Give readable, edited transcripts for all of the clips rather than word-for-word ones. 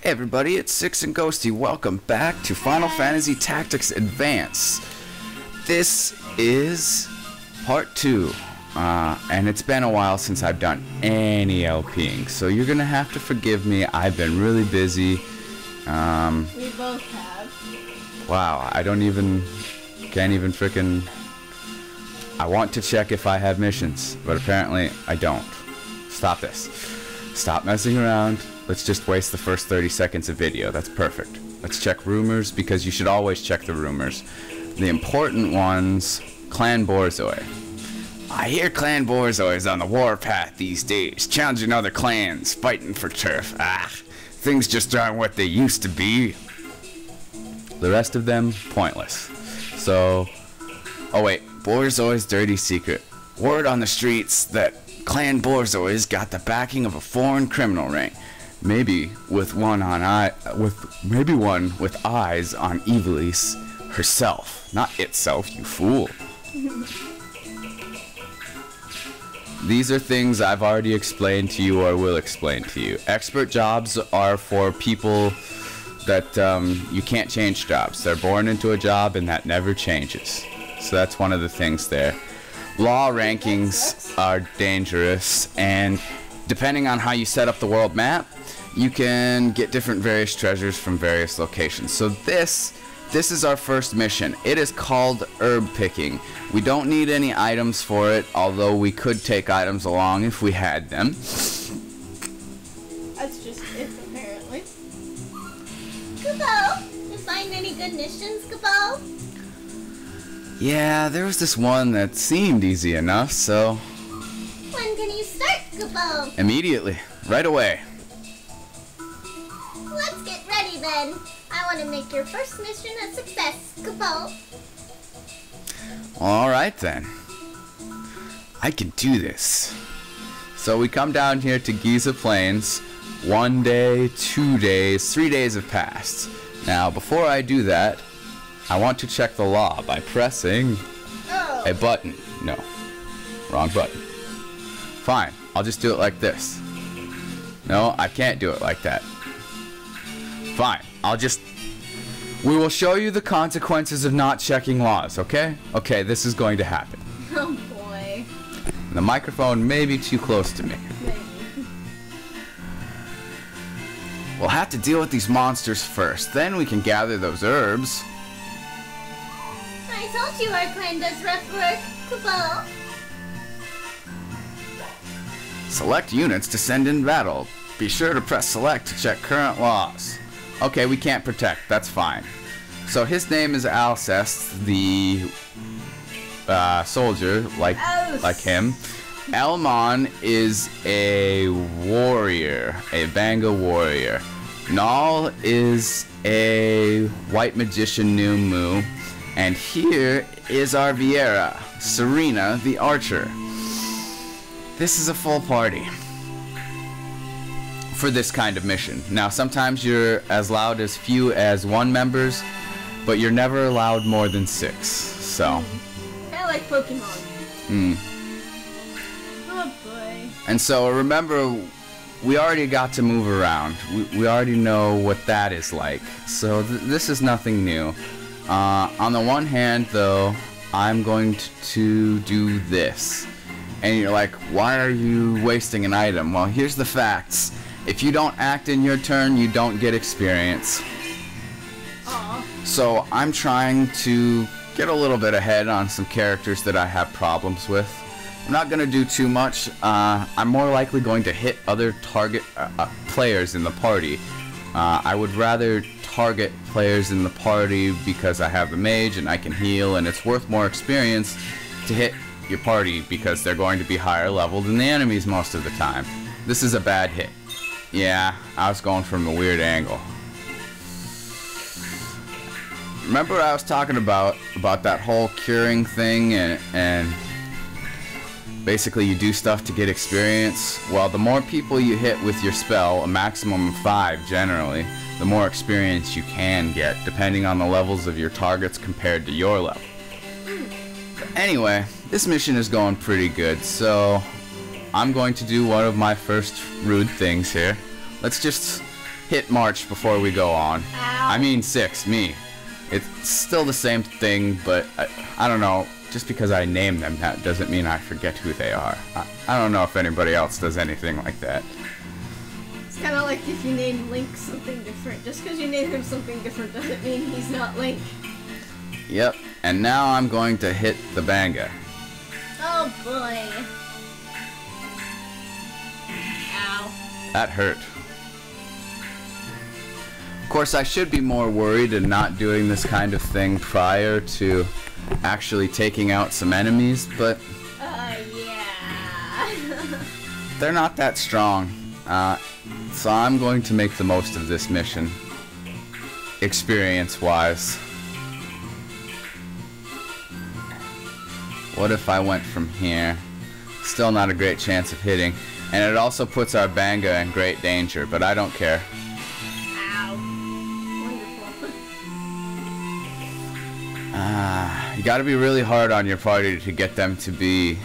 Hey everybody, it's Six and Ghosty. Welcome back to Final Fantasy Tactics Advance. This is part 2, and it's been a while since I've done any LPing, so you're gonna have to forgive me. I've been really busy. We both have. Wow, can't even frickin'. I want to check if I have missions, but apparently I don't. Stop this. Stop messing around. Let's just waste the first 30 seconds of video. That's perfect. Let's check rumors, because you should always check the rumors. The important ones, Clan Borzoi. I hear Clan Borzoi is on the warpath these days, challenging other clans, fighting for turf. Things just aren't what they used to be. The rest of them, pointless. So, oh wait, Borzoi's dirty secret. Word on the streets that Clan Borzoi's got the backing of a foreign criminal ring. Maybe one with eyes on Evilise herself, not itself, you fool. These are things I've already explained to you or will explain to you. Expert jobs are for people that you can't change jobs. They're born into a job and that never changes. So that's one of the things there. Law rankings are dangerous, and depending on how you set up the world map, you can get different various treasures from various locations. So this is our first mission. It is called herb picking. We don't need any items for it, although we could take items along if we had them. That's just it, apparently. Kubo, you find any good missions, Kubo? Yeah, there was this one that seemed easy enough, so... When can you start, Kubo? Immediately. Right away. Let's get ready then. I want to make your first mission a success, Kubo. Alright then. I can do this. So we come down here to Giza Plains. 1 day, 2 days, 3 days have passed. Now, before I do that, I want to check the law by pressing a button. No. Wrong button. Fine. I'll just do it like this. No, I can't do it like that. Fine. We will show you the consequences of not checking laws, okay? Okay, this is going to happen. Oh boy. The microphone may be too close to me. Maybe. We'll have to deal with these monsters first, then we can gather those herbs. I told you our clan does rough work, Kubo. Select units to send in battle. Be sure to press select to check current laws. Okay, we can't protect. That's fine. So his name is Alcest, the soldier, like him. Elmon is a warrior, a Banga warrior. Nal is a white magician Numu. And here is our Viera, Serena the archer. This is a full party for this kind of mission. Now, sometimes you're as allowed as few as 1 members, but you're never allowed more than 6. So. I like Pokemon. Oh boy. And so remember, we already got to move around. We already know what that is like. So this is nothing new. On the one hand, though, I'm going to do this. And you're like, why are you wasting an item? Well, here's the facts. If you don't act in your turn, you don't get experience. Aww. So I'm trying to get a little bit ahead on some characters that I have problems with. I'm not going to do too much. I'm more likely going to hit other target players in the party. I would rather target players in the party because I have the mage and I can heal, and it's worth more experience to hit your party because they're going to be higher level than the enemies most of the time. This is a bad hit. Yeah, I was going from a weird angle. Remember I was talking about that whole curing thing and basically you do stuff to get experience? Well, the more people you hit with your spell, a maximum of 5 generally, the more experience you can get, depending on the levels of your targets compared to your level. But anyway, this mission is going pretty good, so I'm going to do one of my first rude things here. Let's just hit March before we go on. Ow. I mean 6, me. It's still the same thing, but I don't know. Just because I name them, that doesn't mean I forget who they are. I don't know if anybody else does anything like that. It's kind of like if you name Link something different. Just because you name him something different doesn't mean he's not Link. Yep, and now I'm going to hit the banga. Oh boy. Ow. That hurt. Of course, I should be more worried and not doing this kind of thing prior to actually taking out some enemies, but yeah. they're not that strong. So I'm going to make the most of this mission, experience-wise. What if I went from here? Still not a great chance of hitting, and it also puts our banga in great danger, but I don't care. Ow. Wonderful. You gotta be really hard on your party to get them to be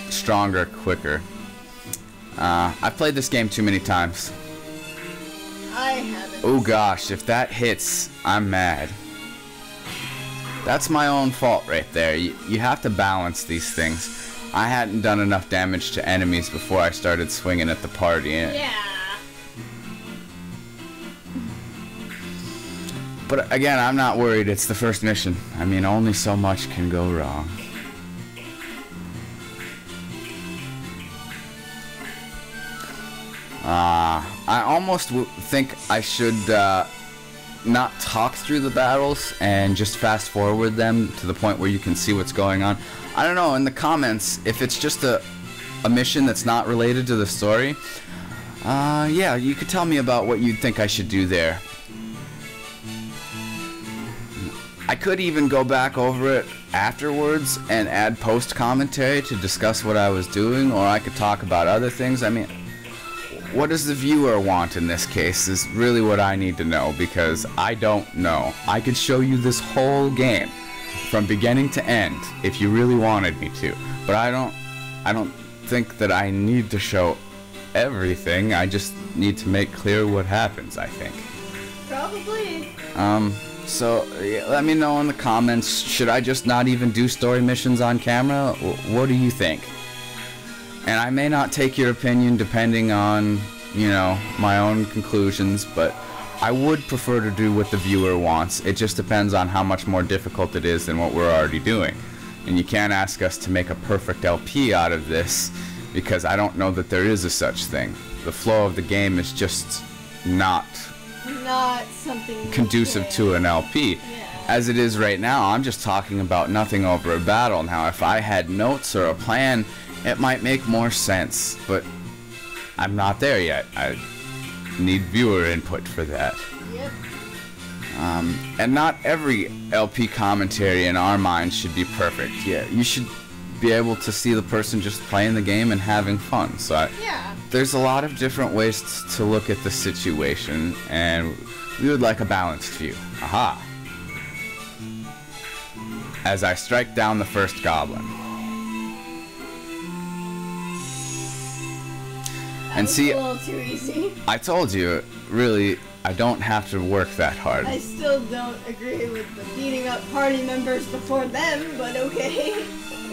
stronger, quicker. I've played this game too many times. I haven't. Oh gosh, if that hits, I'm mad. That's my own fault right there. You have to balance these things. I hadn't done enough damage to enemies before I started swinging at the party. Yeah. But again, I'm not worried. It's the first mission. I mean, only so much can go wrong. I almost think I should not talk through the battles and just fast forward them to the point where you can see what's going on. I don't know, in the comments, if it's just a mission that's not related to the story, yeah, you could tell me about what you'd think I should do there. I could even go back over it afterwards and add post-commentary to discuss what I was doing, or I could talk about other things. I mean, what does the viewer want in this case is really what I need to know, because I don't know. I could show you this whole game from beginning to end if you really wanted me to, but I don't think that I need to show everything. I just need to make clear what happens, I think. Probably. So yeah, let me know in the comments, should I just not even do story missions on camera? What do you think? And I may not take your opinion depending on, you know, my own conclusions, but I would prefer to do what the viewer wants. It just depends on how much more difficult it is than what we're already doing. And you can't ask us to make a perfect LP out of this, because I don't know that there is a such thing. The flow of the game is just not something conducive to an LP. Yeah. As it is right now, I'm just talking about nothing over a battle. Now, if I had notes or a plan, it might make more sense, but I'm not there yet. I need viewer input for that. Yep. And not every LP commentary in our minds should be perfect. Yeah, you should be able to see the person just playing the game and having fun. So Yeah. there's a lot of different ways to look at the situation, and we would like a balanced view. Aha! As I strike down the first goblin. And see, a little too easy. I told you, really, I don't have to work that hard. I still don't agree with the beating up party members before them, but okay.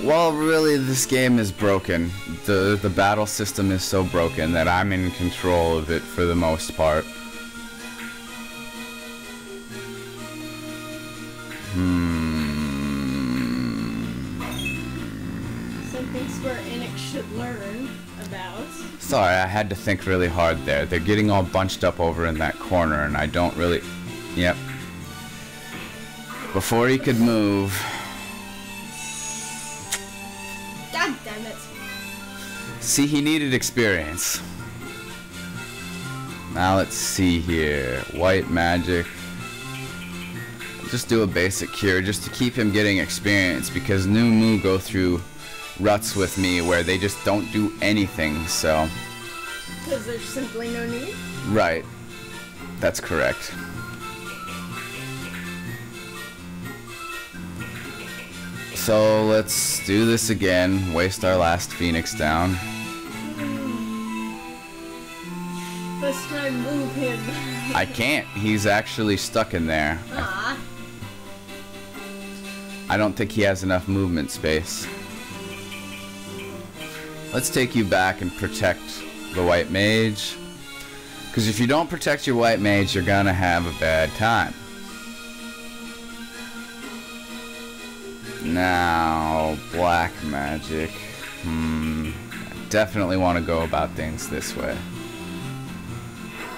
Well, really, this game is broken. The battle system is so broken that I'm in control of it for the most part. Something Square Enix should learn about. Sorry, I had to think really hard there. They're getting all bunched up over in that corner, and I don't really... Yep. Before he could move... God damn it. See, he needed experience. Now let's see here. White magic. Just do a basic cure just to keep him getting experience, because New Moo go through ruts with me where they just don't do anything, so... Because there's simply no need? Right. That's correct. So let's do this again. Waste our last Phoenix down. But Next time, move him. I can't. He's actually stuck in there. Ah. I don't think he has enough movement space. Let's take you back and protect the white mage. Because if you don't protect your white mage, you're gonna have a bad time. Now, black magic. I definitely want to go about things this way.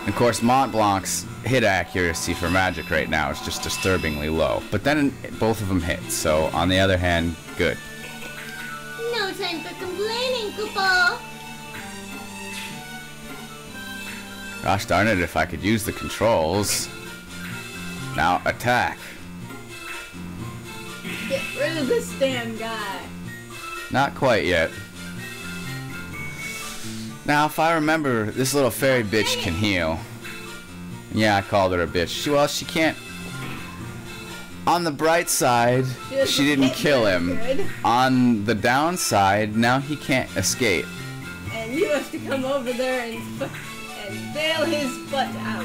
Of course, Montblanc's hit accuracy for magic right now is just disturbingly low. But then both of them hit, so on the other hand, good. No time for complaining, Kupo. Gosh darn it, if I could use the controls. Now, attack. Get rid of this damn guy. Not quite yet. Now, if I remember, this little fairy bitch can heal. Yeah, I called her a bitch. Well, she can't. On the bright side, she didn't kill him. Good. On the downside, now he can't escape. And you have to come over there and bail his butt out.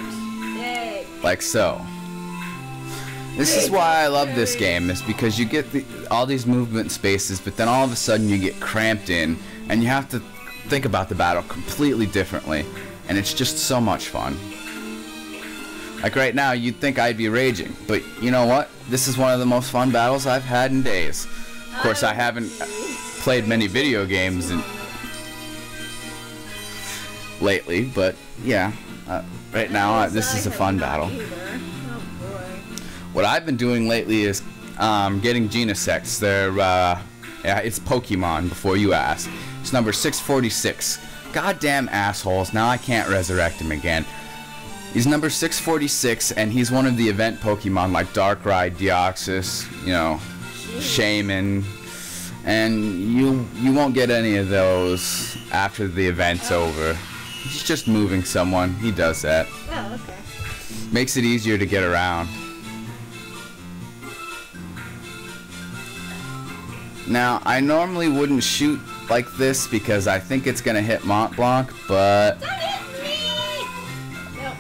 Yay. Like so. This is why I love this game, is because you get all these movement spaces, but then all of a sudden you get cramped in, and you have to think about the battle completely differently, and it's just so much fun. Like right now, you'd think I'd be raging, but you know what? This is one of the most fun battles I've had in days. Of course, I haven't played many video games lately, but yeah, right now this is a fun battle. What I've been doing lately is getting Genesects. They're, yeah, it's Pokemon, before you ask. It's number 646. Goddamn assholes, now I can't resurrect him again. He's number 646, and he's one of the event Pokemon like Darkrai, Deoxys, you know, Shaman. And you won't get any of those after the event's over. He's just moving someone. He does that. Oh, okay. Makes it easier to get around. Now, I normally wouldn't shoot like this because I think it's gonna hit Montblanc, but Don't hit me! Nope.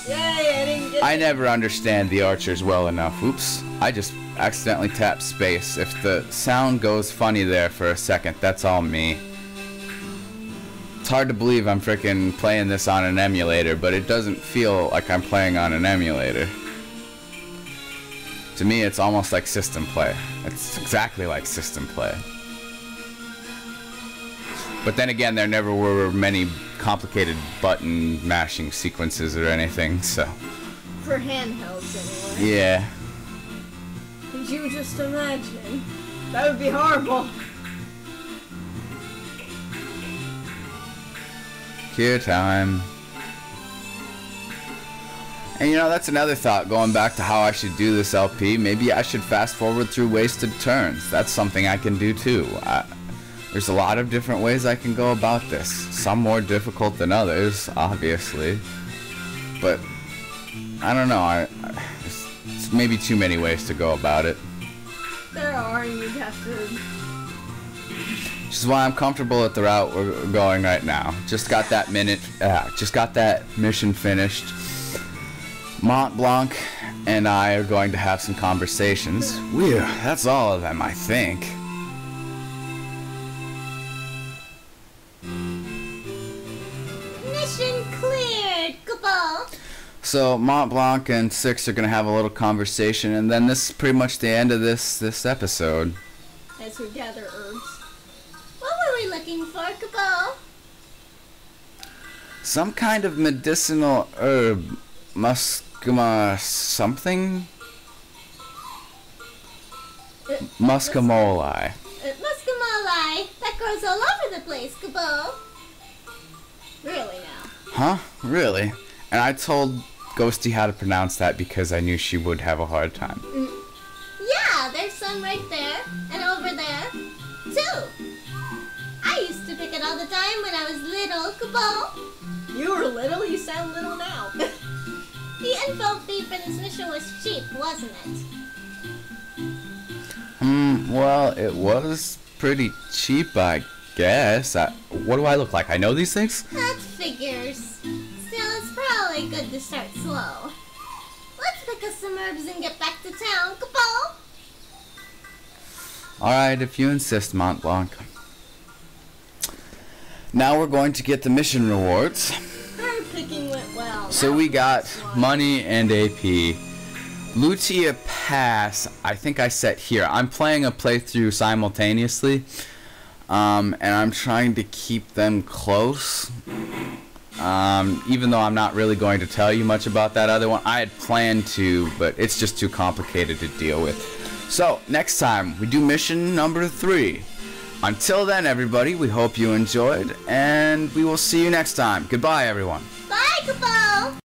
Yay, I didn't get I never understand the archers well enough. Oops, I just accidentally tapped space. If the sound goes funny there for a second, that's all me. It's hard to believe I'm frickin' playing this on an emulator, but it doesn't feel like I'm playing on an emulator. To me, it's almost like system play. It's exactly like system play. But then again, there never were many complicated button mashing sequences or anything, so... for handhelds anyway. Yeah. Could you just imagine? That would be horrible. Cue time. And you know, that's another thought, going back to how I should do this LP. Maybe I should fast forward through wasted turns. That's something I can do too. There's a lot of different ways I can go about this. Some more difficult than others, obviously. But, I don't know, it's maybe too many ways to go about it. There are, and you'd have to... Which is why I'm comfortable at the route we're going right now. Just got that mission finished. Montblanc and I are going to have some conversations. Weird, that's all of them, I think. Mission cleared, Kupo. So Montblanc and Six are going to have a little conversation, and then this is pretty much the end of this episode. as we gather herbs. What were we looking for, Kupo? Some kind of medicinal herb. Muscamoloi something? Muscamoloi. Muscamoloi. That grows all over the place, Kupo. Really now? Huh? Really? And I told Ghosty how to pronounce that because I knew she would have a hard time. Yeah, there's some right there, and over there, too. I used to pick it all the time when I was little, Kupo. You were little? You sound little now. The info fee for this mission was cheap, wasn't it? Well, it was pretty cheap, I guess. What do I look like? I know these things? That's fair. Still, it's probably good to start slow. Let's pick up some herbs and get back to town, Kapo. Alright, if you insist, Montblanc. Now we're going to get the mission rewards. Herb picking went well. So we got money and AP. Lucia Pass, I think I set here. I'm playing a playthrough simultaneously. And I'm trying to keep them close. Even though I'm not really going to tell you much about that other one. I had planned to, but it's just too complicated to deal with. So, next time, we do mission number 3. Until then, everybody, we hope you enjoyed, and we will see you next time. Goodbye, everyone. Bye, Kapo.